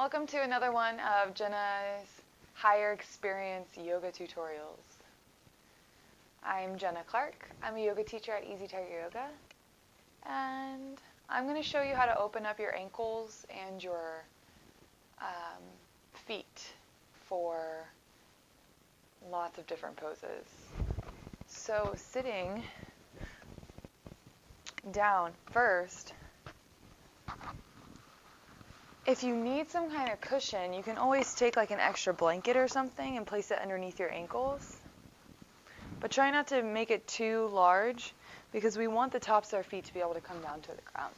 Welcome to another one of Jenna's Higher Experience Yoga Tutorials. I'm Jenna Clark. I'm a yoga teacher at Easy Tiger Yoga, and I'm going to show you how to open up your ankles and your feet for lots of different poses. So sitting down first, if you need some kind of cushion, you can always take like an extra blanket or something and place it underneath your ankles. But try not to make it too large because we want the tops of our feet to be able to come down to the ground.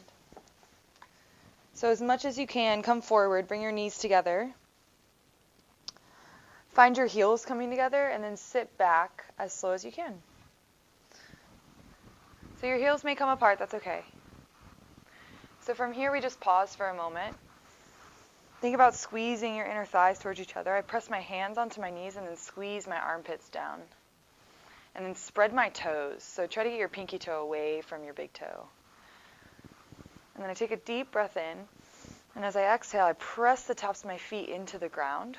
So as much as you can, come forward, bring your knees together. Find your heels coming together and then sit back as slow as you can. So your heels may come apart, that's okay. So from here we just pause for a moment. Think about squeezing your inner thighs towards each other. I press my hands onto my knees and then squeeze my armpits down. And then spread my toes. So try to get your pinky toe away from your big toe. And then I take a deep breath in. And as I exhale, I press the tops of my feet into the ground.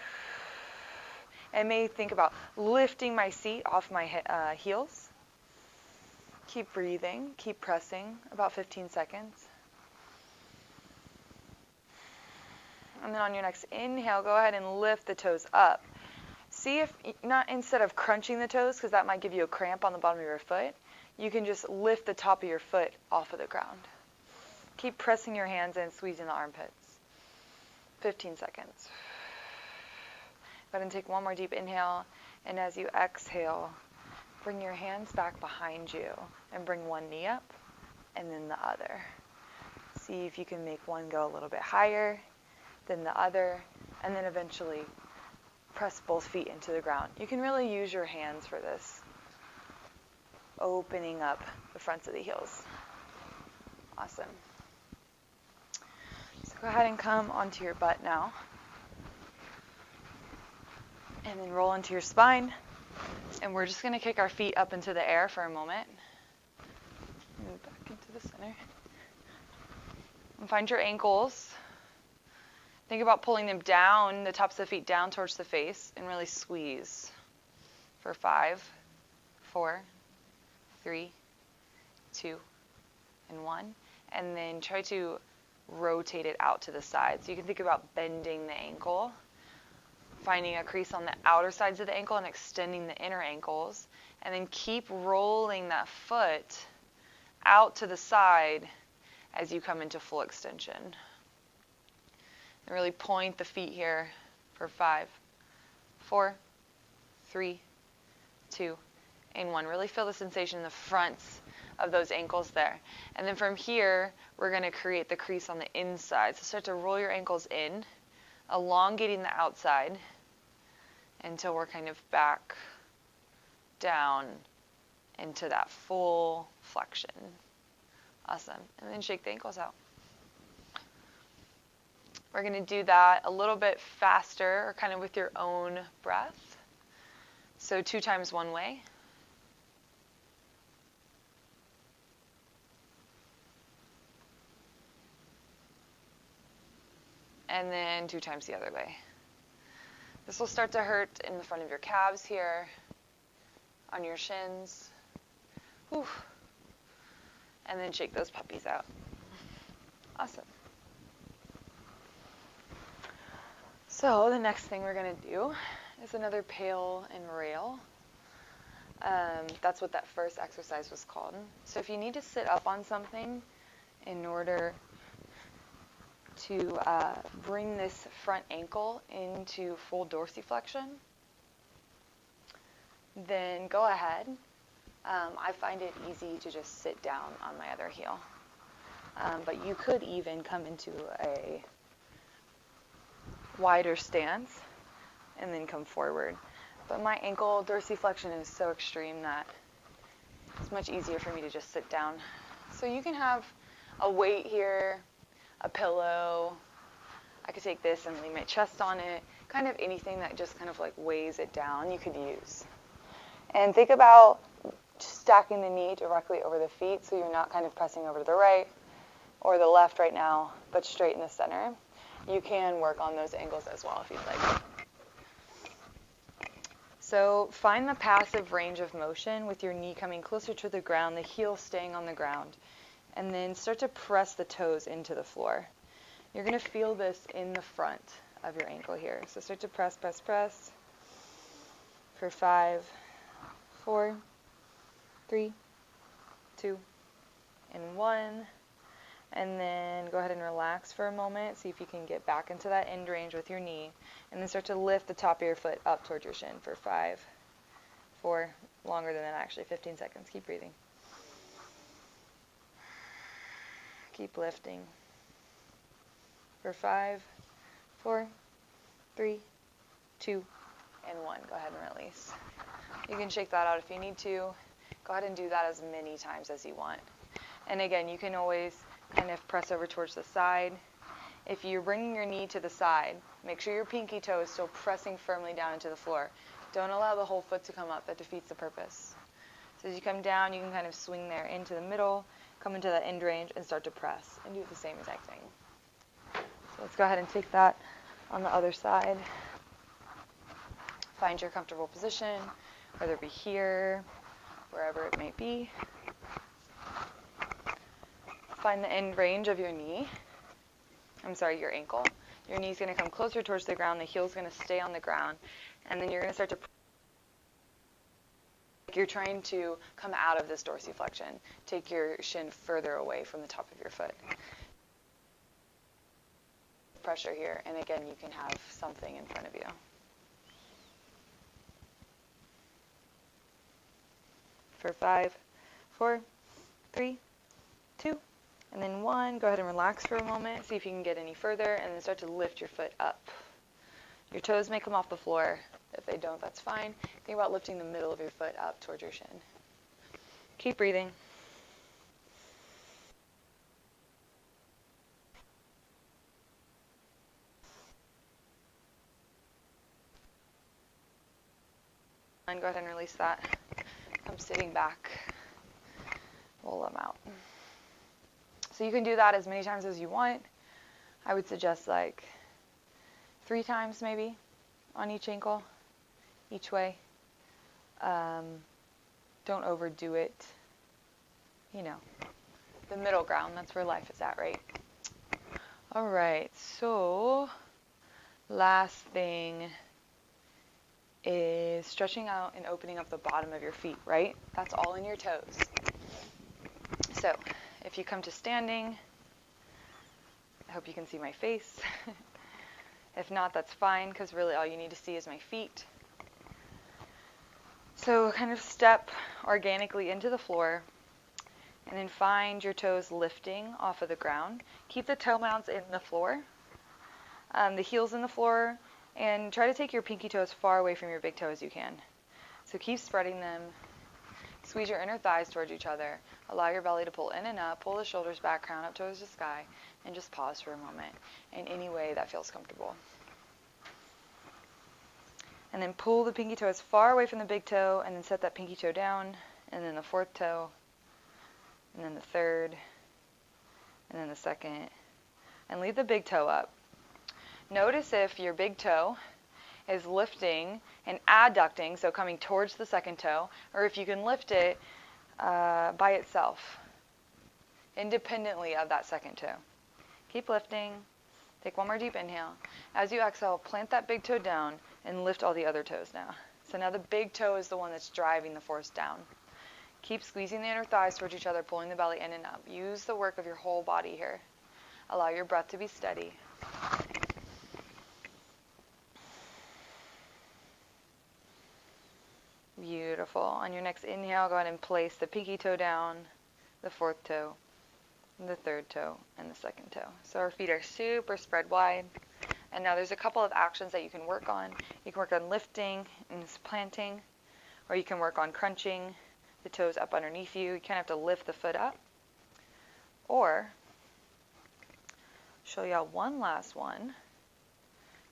I may think about lifting my seat off my heels. Keep breathing. Keep pressing. About 15 seconds. And then on your next inhale, go ahead and lift the toes up. See if, not instead of crunching the toes, because that might give you a cramp on the bottom of your foot, you can just lift the top of your foot off of the ground. Keep pressing your hands in, squeezing the armpits. 15 seconds. Go ahead and take one more deep inhale, and as you exhale, bring your hands back behind you, and bring one knee up, and then the other. See if you can make one go a little bit higher than the other, and then eventually press both feet into the ground. You can really use your hands for this, opening up the fronts of the heels. Awesome. So go ahead and come onto your butt now, and then roll into your spine, and we're just going to kick our feet up into the air for a moment. Move back into the center. And find your ankles. Think about pulling them down, the tops of the feet down towards the face, and really squeeze for 5, 4, 3, 2, and 1. And then try to rotate it out to the side. So you can think about bending the ankle, finding a crease on the outer sides of the ankle and extending the inner ankles. And then keep rolling that foot out to the side as you come into full extension. And really point the feet here for 5, 4, 3, 2, and 1. Really feel the sensation in the fronts of those ankles there. And then from here, we're going to create the crease on the inside. So start to roll your ankles in, elongating the outside until we're kind of back down into that full flexion. Awesome. And then shake the ankles out. We're going to do that a little bit faster, or kind of with your own breath. So 2 times one way. And then 2 times the other way. This will start to hurt in the front of your calves here, on your shins. Whew. And then shake those puppies out. Awesome. So the next thing we're going to do is another pail and rail. That's what that first exercise was called. So if you need to sit up on something in order to bring this front ankle into full dorsiflexion, then go ahead. I find it easy to just sit down on my other heel. But you could even come into a wider stance and then come forward. But my ankle dorsiflexion is so extreme that it's much easier for me to just sit down. So you can have a weight here, a pillow. I could take this and lay my chest on it. Kind of anything that just kind of like weighs it down you could use. And think about stacking the knee directly over the feet so you're not kind of pressing over to the right or the left right now, but straight in the center. you can work on those angles as well if you'd like. So find the passive range of motion with your knee coming closer to the ground, the heel staying on the ground, and then start to press the toes into the floor. You're going to feel this in the front of your ankle here. So start to press, press, press for 5, 4, 3, 2, and 1. And then go ahead and relax for a moment. See if you can get back into that end range with your knee. And then start to lift the top of your foot up towards your shin for 5, 4, longer than that actually, 15 seconds. Keep breathing. Keep lifting. For 5, 4, 3, 2, and 1. Go ahead and release. You can shake that out if you need to. Go ahead and do that as many times as you want. And again, you can always kind of press over towards the side. If you're bringing your knee to the side, make sure your pinky toe is still pressing firmly down into the floor. Don't allow the whole foot to come up. That defeats the purpose. So as you come down, you can kind of swing there into the middle, come into that end range, and start to press. And do the same exact thing. So let's go ahead and take that on the other side. Find your comfortable position, whether it be here, wherever it may be. Find the end range of your knee. Your ankle. Your knee's going to come closer towards the ground. The heel's going to stay on the ground. And then you're going to start to, like you're trying to come out of this dorsiflexion. Take your shin further away from the top of your foot. Pressure here. And again, you can have something in front of you. For 5, 4, 3, 2, and then 1. Go ahead and relax for a moment. See if you can get any further, and then start to lift your foot up. Your toes may come off the floor. If they don't, that's fine. Think about lifting the middle of your foot up towards your shin. Keep breathing. And go ahead and release that. Come sitting back. Roll them out. So you can do that as many times as you want. I would suggest like 3 times maybe on each ankle, each way. Don't overdo it. You know, the middle ground, that's where life is at, right? All right, so last thing is stretching out and opening up the bottom of your feet, right? That's all in your toes. So if you come to standing, I hope you can see my face. If not, that's fine, because really all you need to see is my feet. So kind of step organically into the floor, and then find your toes lifting off of the ground. Keep the toe mounts in the floor, the heels in the floor, and try to take your pinky toe as far away from your big toe as you can. So keep spreading them. Squeeze your inner thighs towards each other. Allow your belly to pull in and up. Pull the shoulders back, crown up towards the sky, and just pause for a moment in any way that feels comfortable. And then pull the pinky toe as far away from the big toe, and then set that pinky toe down, and then the 4th toe, and then the 3rd, and then the 2nd, and leave the big toe up. Notice if your big toe is lifting and adducting, so coming towards the 2nd toe, or if you can lift it by itself, independently of that 2nd toe. Keep lifting. Take one more deep inhale. As you exhale, plant that big toe down and lift all the other toes now. So now the big toe is the one that's driving the force down. Keep squeezing the inner thighs towards each other, pulling the belly in and up. Use the work of your whole body here. Allow your breath to be steady. Beautiful. On your next inhale, go ahead and place the pinky toe down, the 4th toe, the 3rd toe, and the 2nd toe. So our feet are super spread wide. And now there's a couple of actions that you can work on. You can work on lifting and planting, or you can work on crunching the toes up underneath you. You kind of have to lift the foot up. Or show y'all one last one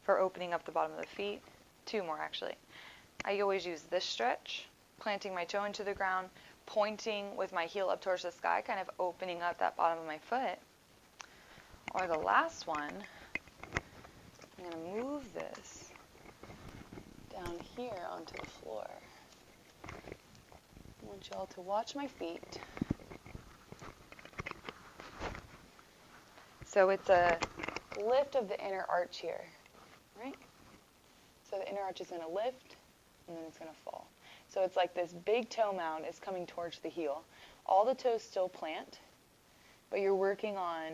for opening up the bottom of the feet. 2 more actually. I always use this stretch, planting my toe into the ground, pointing with my heel up towards the sky, kind of opening up that bottom of my foot. Or the last one I'm going to move this down here onto the floor. I want you all to watch my feet. So it's a lift of the inner arch here, right? So the inner arch is going to lift, and then it's going to fall. So it's like this big toe mound is coming towards the heel. All the toes still plant, but you're working on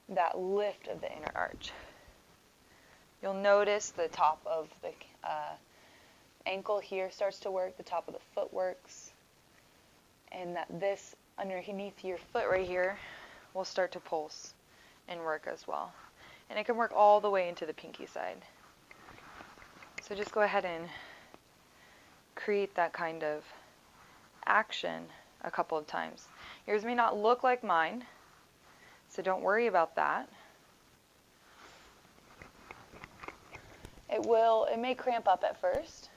that lift of the inner arch. You'll notice the top of the ankle here starts to work, the top of the foot works, and that this underneath your foot right here will start to pulse and work as well. And it can work all the way into the pinky side. So just go ahead and create that kind of action a couple of times. Yours may not look like mine, so don't worry about that. It may cramp up at first.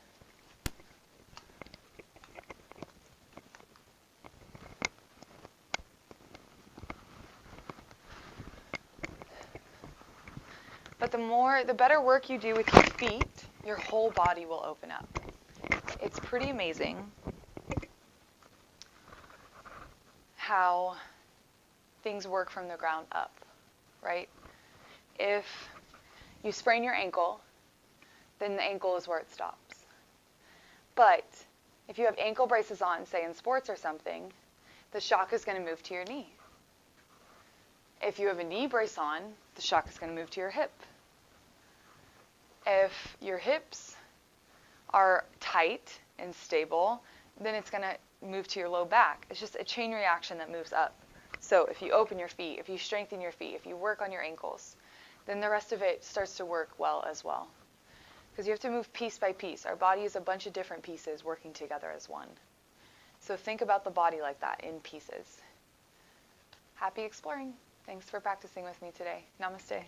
But the better work you do with your feet, your whole body will open up. It's pretty amazing how things work from the ground up, right? If you sprain your ankle, then the ankle is where it stops. But if you have ankle braces on, say in sports or something, the shock is going to move to your knee. If you have a knee brace on, the shock is going to move to your hip. If your hips are tight and stable, then it's going to move to your low back. It's just a chain reaction that moves up. So if you open your feet, if you strengthen your feet, if you work on your ankles, then the rest of it starts to work well as well. Because you have to move piece by piece. Our body is a bunch of different pieces working together as one. So think about the body like that, in pieces. Happy exploring. Thanks for practicing with me today. Namaste.